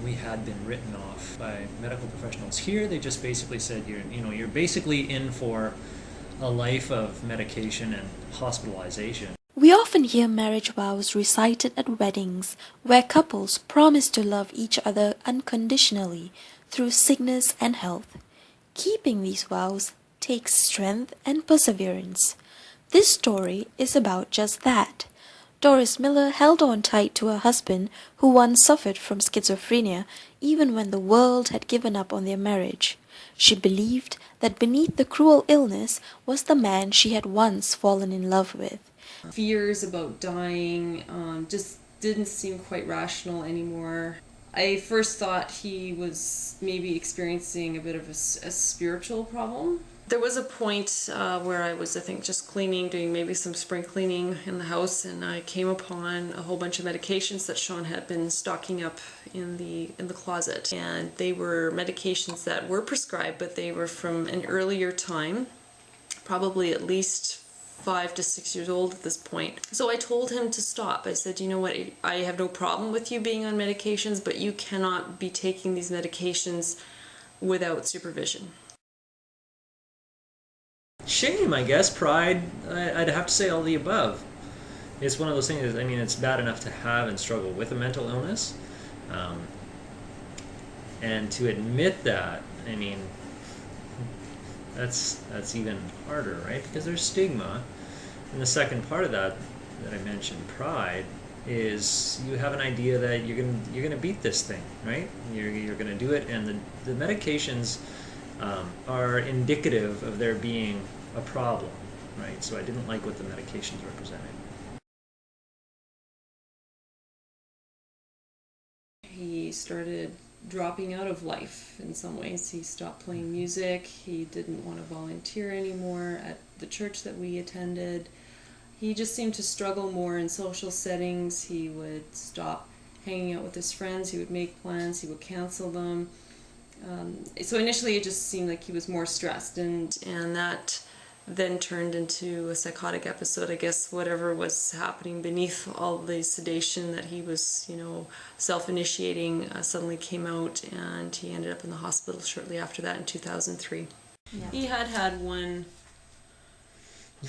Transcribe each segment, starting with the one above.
we had been written off by medical professionals. Here, they just basically said you're basically in for a life of medication and hospitalization. We often hear marriage vows recited at weddings, where couples promise to love each other unconditionally through sickness and health. Keeping these vows takes strength and perseverance. This story is about just that. Doris Miller held on tight to her husband, who once suffered from schizophrenia, even when the world had given up on their marriage. She believed that beneath the cruel illness was the man she had once fallen in love with. Fears about dying just didn't seem quite rational anymore. I first thought he was maybe experiencing a bit of a spiritual problem. There was a point where I was, I think, just cleaning, doing maybe some spring cleaning in the house, and I came upon a whole bunch of medications that Sean had been stocking up in the closet. And they were medications that were prescribed, but they were from an earlier time, probably at least 5 to 6 years old at this point. So I told him to stop. I said, you know what, I have no problem with you being on medications, but you cannot be taking these medications without supervision. Shame, I guess, pride, I'd have to say all the above. It's one of those things, I mean, it's bad enough to have and struggle with a mental illness. And to admit that, I mean, that's even harder, right? Because there's stigma. And the second part of that I mentioned, pride, is you have an idea that you're gonna beat this thing, right? You're gonna do it, and the medications are indicative of there being a problem, right? So I didn't like what the medications represented. He started dropping out of life in some ways. He stopped playing music. He didn't want to volunteer anymore at the church that we attended. He just seemed to struggle more in social settings. He would stop hanging out with his friends. He would make plans. He would cancel them. So initially it just seemed like he was more stressed, and that then turned into a psychotic episode. I guess whatever was happening beneath all the sedation that he was, self-initiating suddenly came out, and he ended up in the hospital shortly after that in 2003. Yeah. He had one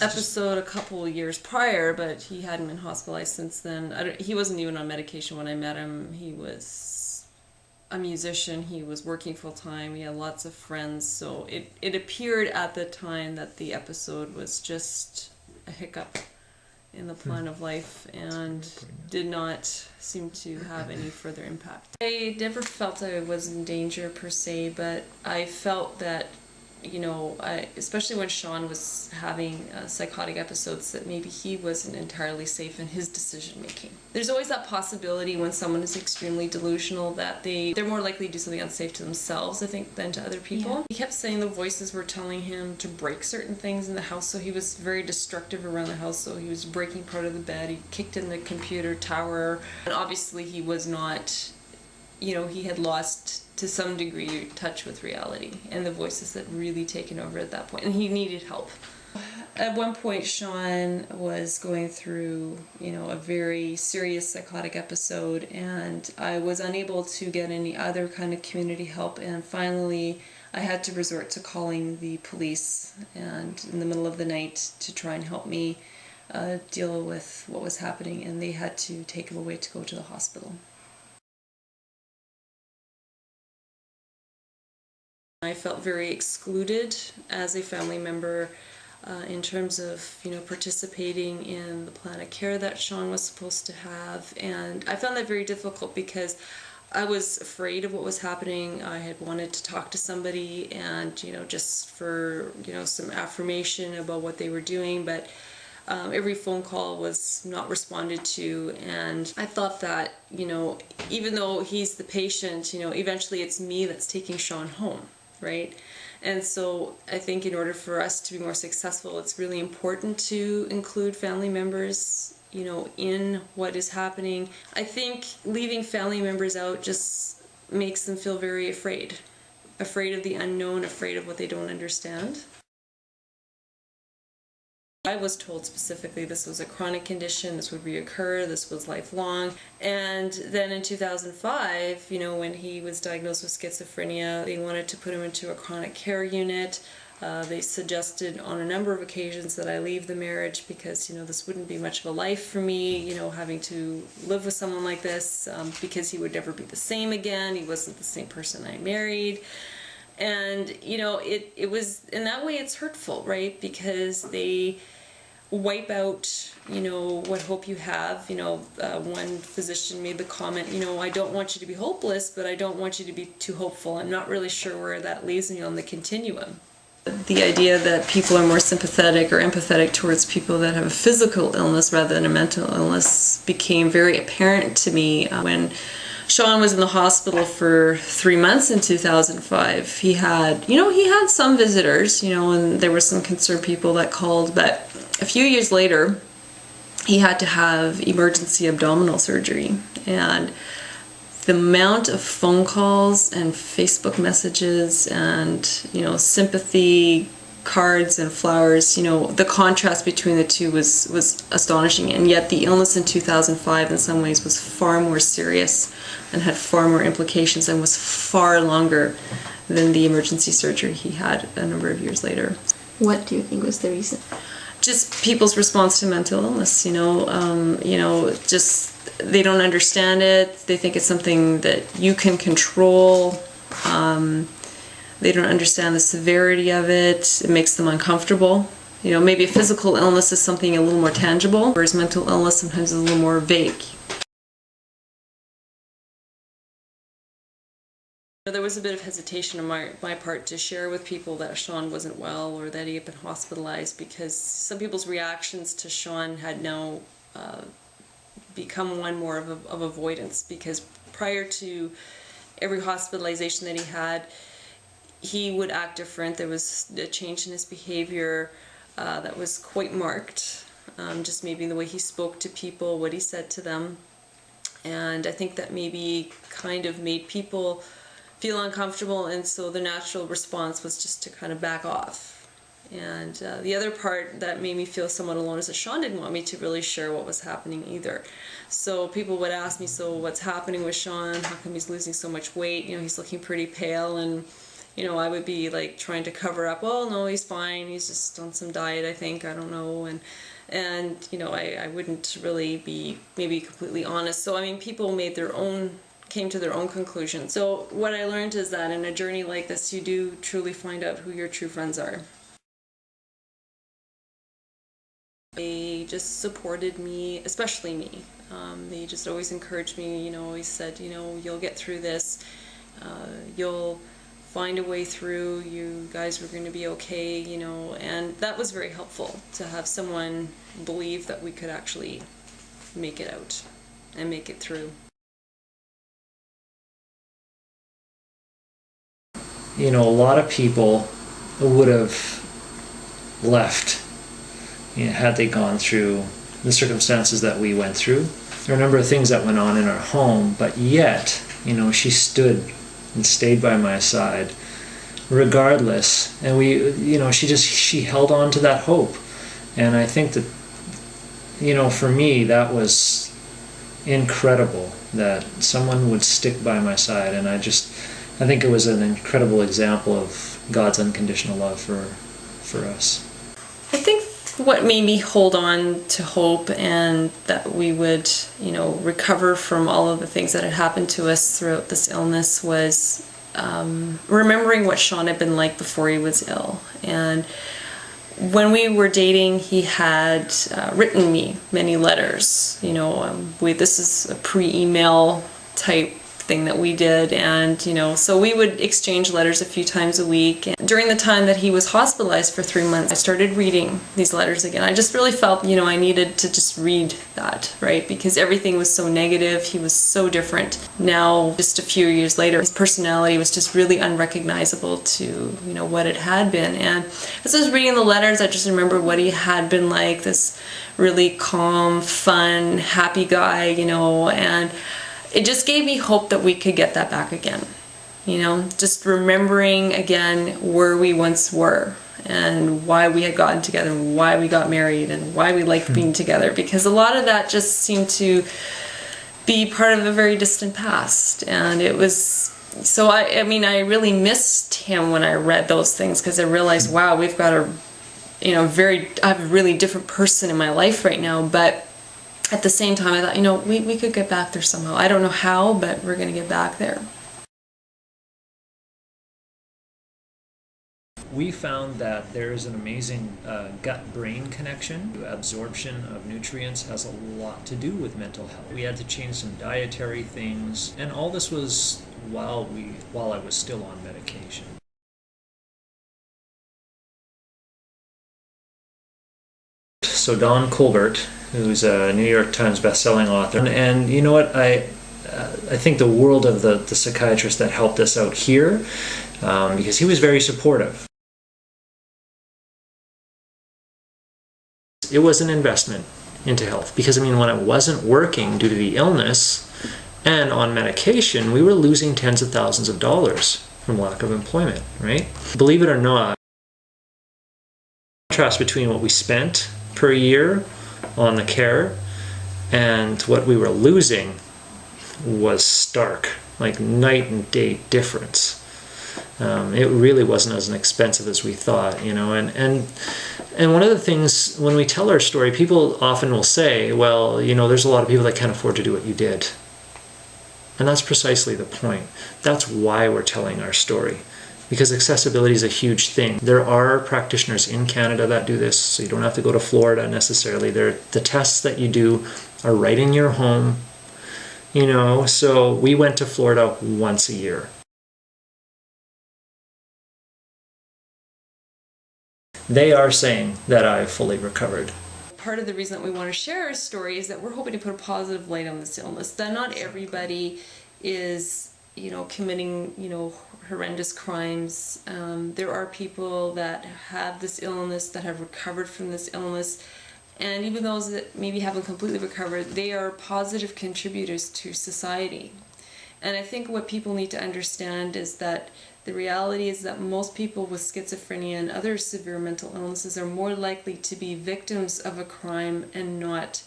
episode a couple of years prior, but he hadn't been hospitalized since then. He wasn't even on medication when I met him. He was a musician. He was working full-time. He had lots of friends, so it appeared at the time that the episode was just a hiccup in the plan of life and did not seem to have any further impact. I never felt I was in danger per se, but I felt that, especially when Sean was having psychotic episodes, that maybe he wasn't entirely safe in his decision making. There's always that possibility when someone is extremely delusional that they're more likely to do something unsafe to themselves, I think, than to other people. Yeah. He kept saying the voices were telling him to break certain things in the house, so he was very destructive around the house. So he was breaking part of the bed, he kicked in the computer tower, and obviously he was not, he had lost to some degree touch with reality, and the voices had really taken over at that point, and he needed help. At one point, Sean was going through, a very serious psychotic episode, and I was unable to get any other kind of community help, and finally I had to resort to calling the police and in the middle of the night to try and help me deal with what was happening, and they had to take him away to go to the hospital. I felt very excluded as a family member in terms of, participating in the plan of care that Sean was supposed to have. And I found that very difficult because I was afraid of what was happening. I had wanted to talk to somebody and, just for, some affirmation about what they were doing. But every phone call was not responded to, and I thought that, even though he's the patient, eventually it's me that's taking Sean home, right? And so I think in order for us to be more successful, it's really important to include family members, in what is happening. I think leaving family members out just makes them feel very afraid of the unknown, afraid of what they don't understand. I was told specifically this was a chronic condition, this would reoccur, this was lifelong. And then in 2005, when he was diagnosed with schizophrenia, they wanted to put him into a chronic care unit. They suggested on a number of occasions that I leave the marriage because, this wouldn't be much of a life for me, having to live with someone like this, because he would never be the same again. He wasn't the same person I married. And, it was, in that way it's hurtful, right? Because they wipe out, what hope you have. One physician made the comment, I don't want you to be hopeless, but I don't want you to be too hopeful. I'm not really sure where that leaves me on the continuum. The idea that people are more sympathetic or empathetic towards people that have a physical illness rather than a mental illness became very apparent to me when Sean was in the hospital for 3 months in 2005. He had some visitors, and there were some concerned people that called, but a few years later, he had to have emergency abdominal surgery. And the amount of phone calls and Facebook messages and, sympathy cards and flowers, the contrast between the two was astonishing. And yet the illness in 2005 in some ways was far more serious and had far more implications and was far longer than the emergency surgery he had a number of years later. What do you think was the reason? Just people's response to mental illness, just they don't understand it. They think it's something that you can control. They don't understand the severity of it. It makes them uncomfortable. Maybe a physical illness is something a little more tangible, whereas mental illness sometimes is a little more vague. There was a bit of hesitation on my part to share with people that Sean wasn't well or that he had been hospitalized, because some people's reactions to Sean had now become one more of avoidance, because prior to every hospitalization that he would act different. There was a change in his behavior that was quite marked, just maybe the way he spoke to people, what he said to them. And I think that maybe kind of made people feel uncomfortable, and so the natural response was just to kind of back off. And the other part that made me feel somewhat alone is that Sean didn't want me to really share what was happening either. So people would ask me, so what's happening with Sean? How come he's losing so much weight? He's looking pretty pale. And I would be like trying to cover up, oh no, he's fine, he's just on some diet, I think, I don't know. And I wouldn't really be maybe completely honest. So people came to their own conclusions. So what I learned is that in a journey like this, you do truly find out who your true friends are. They just supported me, especially me. They just always encouraged me, always said, you'll get through this, you'll find a way through, you guys were going to be okay, and that was very helpful to have someone believe that we could actually make it out and make it through. A lot of people would have left had they gone through the circumstances that we went through. There are a number of things that went on in our home, but yet, she stood and stayed by my side regardless. And she held on to that hope. And I think that, for me, that was incredible that someone would stick by my side. And I think it was an incredible example of God's unconditional love for us. I think what made me hold on to hope and that we would, recover from all of the things that had happened to us throughout this illness was remembering what Sean had been like before he was ill. And when we were dating, he had written me many letters. This is a pre-email type thing that we did, and so we would exchange letters a few times a week. And during the time that he was hospitalized for 3 months, I started reading these letters again. I just really felt I needed to just read that, right? Because everything was so negative. He was so different. Now, just a few years later, his personality was just really unrecognizable to what it had been. And as I was reading the letters, I just remember what he had been like, this really calm, fun, happy guy, and it just gave me hope that we could get that back again. Just remembering again where we once were and why we had gotten together and why we got married and why we liked being together, because a lot of that just seemed to be part of a very distant past. And it was, so I mean, I really missed him when I read those things, because I realized, wow, we've got a, I have a really different person in my life right now. But at the same time, I thought, we could get back there somehow. I don't know how, but we're going to get back there. We found that there is an amazing gut-brain connection. Absorption of nutrients has a lot to do with mental health. We had to change some dietary things, and all this was while I was still on medication. So Don Colbert, who's a New York Times bestselling author, and you know what, I think the world of the psychiatrist that helped us out here, because he was very supportive. It was an investment into health, because when I wasn't working due to the illness and on medication, we were losing tens of thousands of dollars from lack of employment, right? Believe it or not, the contrast between what we spent per year on the care and what we were losing was stark, like night and day difference. It really wasn't as expensive as we thought, and one of the things when we tell our story, people often will say, well, there's a lot of people that can't afford to do what you did. And that's precisely the point. That's why we're telling our story, because accessibility is a huge thing. There are practitioners in Canada that do this, so you don't have to go to Florida necessarily. The tests that you do are right in your home, so we went to Florida once a year. They are saying that I've fully recovered. Part of the reason that we want to share our story is that we're hoping to put a positive light on this illness. That not everybody is, committing, horrendous crimes. There are people that have this illness, that have recovered from this illness, and even those that maybe haven't completely recovered, they are positive contributors to society. And I think what people need to understand is that the reality is that most people with schizophrenia and other severe mental illnesses are more likely to be victims of a crime and not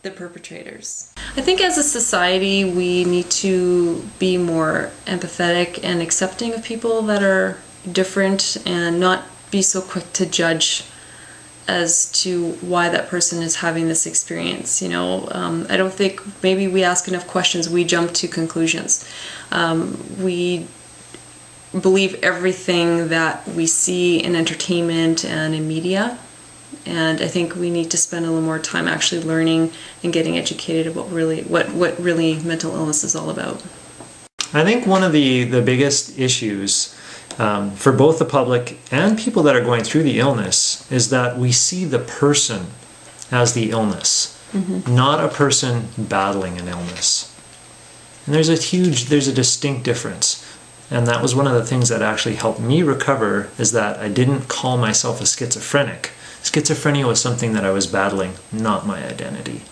the perpetrators. I think as a society we need to be more empathetic and accepting of people that are different and not be so quick to judge as to why that person is having this experience. I don't think maybe we ask enough questions, we jump to conclusions. We believe everything that we see in entertainment and in media, and I think we need to spend a little more time actually learning and getting educated about what really mental illness is all about. I think one of the biggest issues for both the public and people that are going through the illness is that we see the person as the illness, not a person battling an illness. And there's a distinct difference. And that was one of the things that actually helped me recover, is that I didn't call myself a schizophrenic. Schizophrenia was something that I was battling, not my identity.